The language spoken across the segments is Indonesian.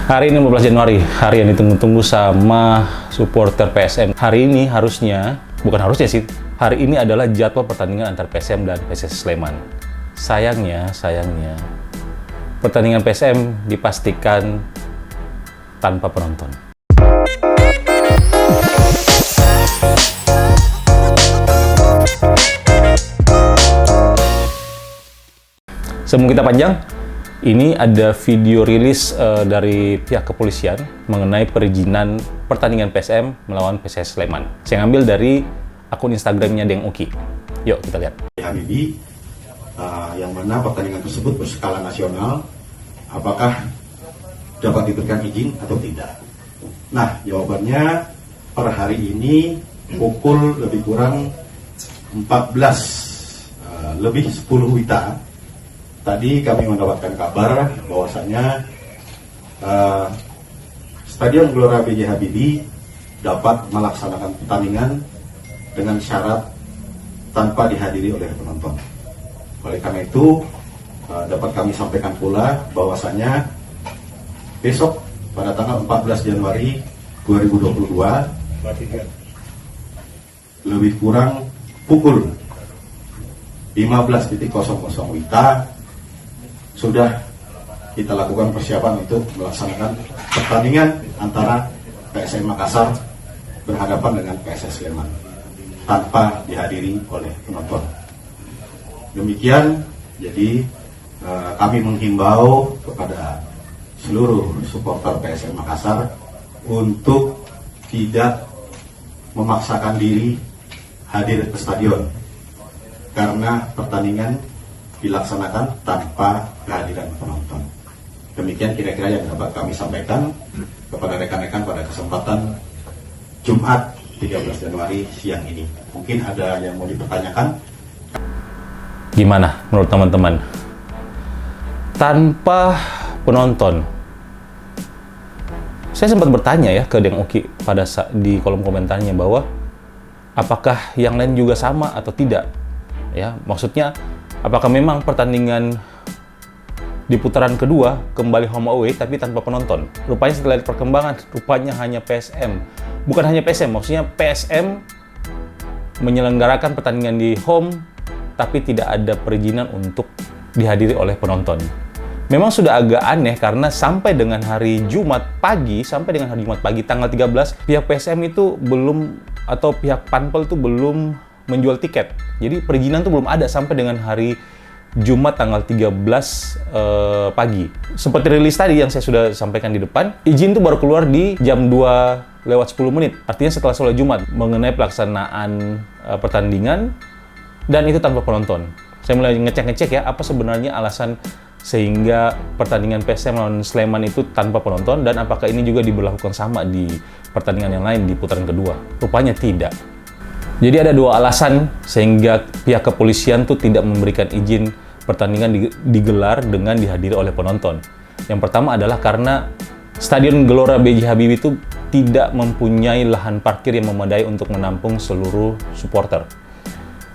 Hari ini 15 Januari, hari yang ditunggu-tunggu sama supporter PSM. Hari ini harusnya, bukan harusnya sih, hari ini adalah jadwal pertandingan antar PSM dan PSS Sleman. Sayangnya, pertandingan PSM dipastikan tanpa penonton. Sebelum kita panjang, ini ada video rilis dari pihak kepolisian mengenai perizinan pertandingan PSM melawan PSS Sleman. Saya ngambil dari akun Instagramnya Deng Uki. Yuk kita lihat. Habibie, yang mana pertandingan tersebut berskala nasional, apakah dapat diberikan izin atau tidak? Nah, jawabannya per hari ini pukul lebih kurang 14 lebih 10 WITA. Tadi kami mendapatkan kabar bahwasanya Stadion Gelora B.J. Habibie dapat melaksanakan pertandingan dengan syarat tanpa dihadiri oleh penonton. Oleh karena itu, dapat kami sampaikan pula bahwasanya besok pada tanggal 14 Januari 2022 lebih kurang pukul 15.00 WITA sudah kita lakukan persiapan untuk melaksanakan pertandingan antara PSM Makassar berhadapan dengan PSS Sleman tanpa dihadiri oleh penonton. Demikian, jadi kami menghimbau kepada seluruh supporter PSM Makassar untuk tidak memaksakan diri hadir ke stadion karena pertandingan dilaksanakan tanpa kehadiran penonton. Demikian kira-kira yang dapat kami sampaikan kepada rekan-rekan pada kesempatan Jumat 13 Januari siang ini. Mungkin ada yang mau dipertanyakan. Gimana menurut teman-teman? Tanpa penonton. Saya sempat bertanya ya ke Deng Uki pada di kolom komentarnya bahwa apakah yang lain juga sama atau tidak? Ya, maksudnya apakah memang pertandingan di putaran kedua kembali home away tapi tanpa penonton? Rupanya setelah perkembangan, rupanya hanya PSM. Bukan hanya PSM, maksudnya PSM menyelenggarakan pertandingan di home tapi tidak ada perizinan untuk dihadiri oleh penonton. Memang sudah agak aneh karena sampai dengan hari Jumat pagi tanggal 13, pihak PSM itu belum, atau pihak Panpel itu belum menjual tiket. Jadi perizinan itu belum ada sampai dengan hari Jumat tanggal 13 pagi. Seperti rilis tadi yang saya sudah sampaikan di depan, izin itu baru keluar di jam 2:10. Artinya setelah sholat Jumat mengenai pelaksanaan pertandingan, dan itu tanpa penonton. Saya mulai ngecek ya, apa sebenarnya alasan sehingga pertandingan PSM melawan Sleman itu tanpa penonton, dan apakah ini juga diberlakukan sama di pertandingan yang lain di putaran kedua? Rupanya tidak. Jadi ada dua alasan sehingga pihak kepolisian tuh tidak memberikan izin pertandingan digelar dengan dihadiri oleh penonton. Yang pertama adalah karena Stadion Gelora B.J. Habibie itu tidak mempunyai lahan parkir yang memadai untuk menampung seluruh supporter.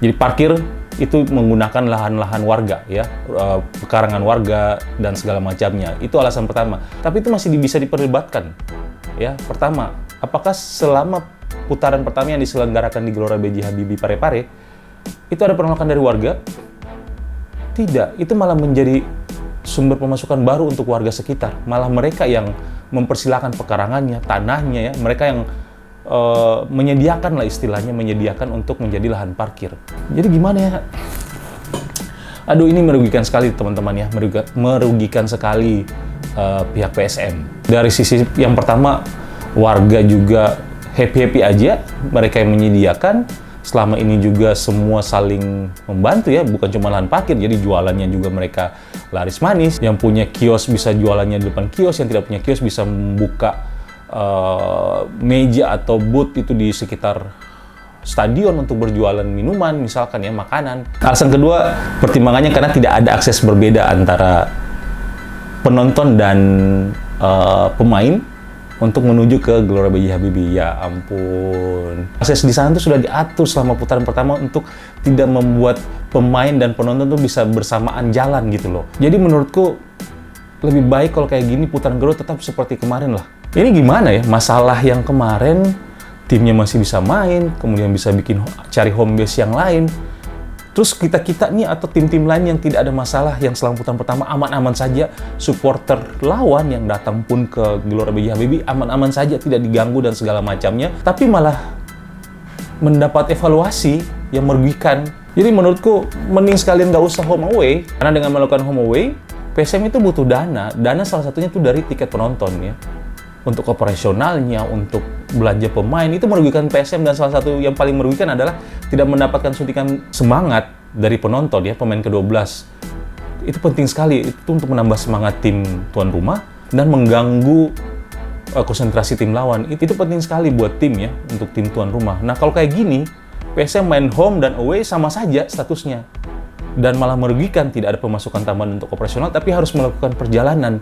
Jadi parkir itu menggunakan lahan-lahan warga, ya, pekarangan warga dan segala macamnya. Itu alasan pertama. Tapi itu masih bisa diperdebatkan. Ya, pertama, apakah selama putaran pertama yang diselenggarakan di Gelora B.J. Habibie Parepare itu ada penolakan dari warga? Tidak, itu malah menjadi sumber pemasukan baru untuk warga sekitar. Malah mereka yang mempersilahkan pekarangannya, tanahnya, ya, mereka yang menyediakan lah istilahnya, menyediakan untuk menjadi lahan parkir. Jadi gimana ya? Aduh, ini merugikan sekali teman-teman ya, merugikan sekali pihak PSM. Dari sisi yang pertama, warga juga happy-happy aja, mereka yang menyediakan. Selama ini juga semua saling membantu ya, bukan cuma lahan parkir, jadi jualannya juga mereka laris manis. Yang punya kios bisa jualannya di depan kios, yang tidak punya kios bisa membuka meja atau booth itu di sekitar stadion untuk berjualan minuman, misalkan ya, makanan. Alasan kedua, pertimbangannya karena tidak ada akses berbeda antara penonton dan pemain untuk menuju ke Gelora B.J. Habibie. Ya ampun. Akses di sana tuh sudah diatur selama putaran pertama untuk tidak membuat pemain dan penonton tuh bisa bersamaan jalan gitu loh. Jadi menurutku lebih baik kalau kayak gini putaran kedua tetap seperti kemarin lah. Ini gimana ya, masalah yang kemarin timnya masih bisa main, kemudian bisa cari home base yang lain. Terus kita nih atau tim-tim lain yang tidak ada masalah, yang selama putaran pertama aman-aman saja, supporter lawan yang datang pun ke Gelora B.J. Habibie aman-aman saja, tidak diganggu dan segala macamnya, tapi malah mendapat evaluasi yang merugikan. Jadi menurutku mending sekalian nggak usah home away, karena dengan melakukan home away, PSM itu butuh dana salah satunya itu dari tiket penonton ya. Untuk operasionalnya, untuk belanja pemain, itu merugikan PSM, dan salah satu yang paling merugikan adalah tidak mendapatkan suntikan semangat dari penonton ya, pemain ke-12. Itu penting sekali, itu untuk menambah semangat tim tuan rumah dan mengganggu konsentrasi tim lawan. Itu penting sekali buat tim ya, untuk tim tuan rumah. Nah kalau kayak gini, PSM main home dan away sama saja statusnya. Dan malah merugikan, tidak ada pemasukan tambahan untuk operasional, tapi harus melakukan perjalanan.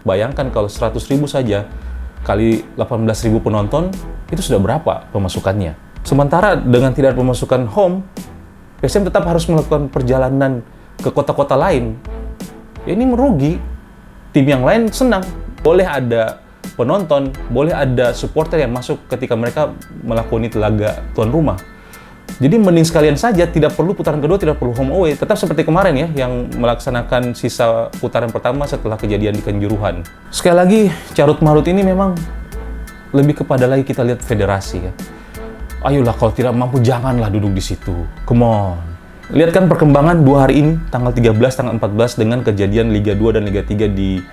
Bayangkan kalau 100.000 saja kali 18.000 penonton, itu sudah berapa pemasukannya. Sementara dengan tidak ada pemasukan home, PSM tetap harus melakukan perjalanan ke kota-kota lain. Ya, ini merugi. Tim yang lain senang, boleh ada penonton, boleh ada supporter yang masuk ketika mereka melakukan laga tuan rumah. Jadi mending sekalian saja, tidak perlu putaran kedua, tidak perlu home away. Tetap seperti kemarin ya, yang melaksanakan sisa putaran pertama setelah kejadian di Kanjuruhan. Sekali lagi, carut-marut ini memang lebih kepada lagi kita lihat federasi ya. Ayolah, kalau tidak mampu janganlah duduk di situ. Come on. Lihat kan perkembangan 2 hari ini, tanggal 13, tanggal 14 dengan kejadian Liga 2 dan Liga 3 di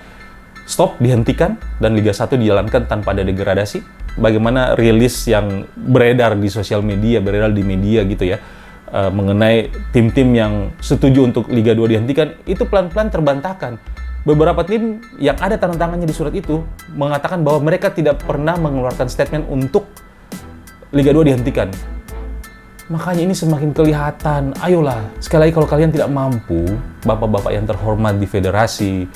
stop, dihentikan, dan Liga 1 dijalankan tanpa ada degradasi. Bagaimana rilis yang beredar di sosial media, beredar di media gitu ya, mengenai tim-tim yang setuju untuk Liga 2 dihentikan, itu pelan-pelan terbantahkan. Beberapa tim yang ada tanda tangannya di surat itu mengatakan bahwa mereka tidak pernah mengeluarkan statement untuk Liga 2 dihentikan. Makanya ini semakin kelihatan. Ayolah, sekali lagi kalau kalian tidak mampu, bapak-bapak yang terhormat di federasi,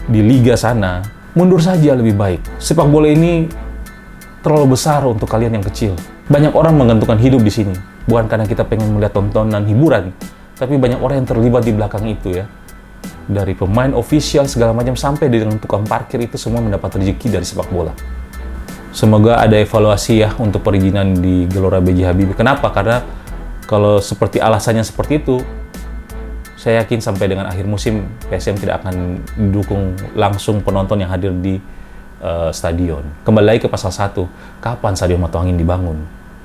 di liga sana, mundur saja lebih baik. Sepak bola ini terlalu besar untuk kalian yang kecil. Banyak orang menggantungkan hidup di sini, bukan karena kita pengen melihat tontonan hiburan, tapi banyak orang yang terlibat di belakang itu ya. Dari pemain, official, segala macam, sampai dengan tukang parkir, itu semua mendapat rezeki dari sepak bola. Semoga ada evaluasi ya untuk perizinan di Gelora B.J. Habibie. Kenapa? Karena kalau seperti alasannya seperti itu, saya yakin sampai dengan akhir musim PSM tidak akan didukung langsung penonton yang hadir di stadion. Kembali lagi ke pasal 1, kapan Stadion Mata Angin dibangun?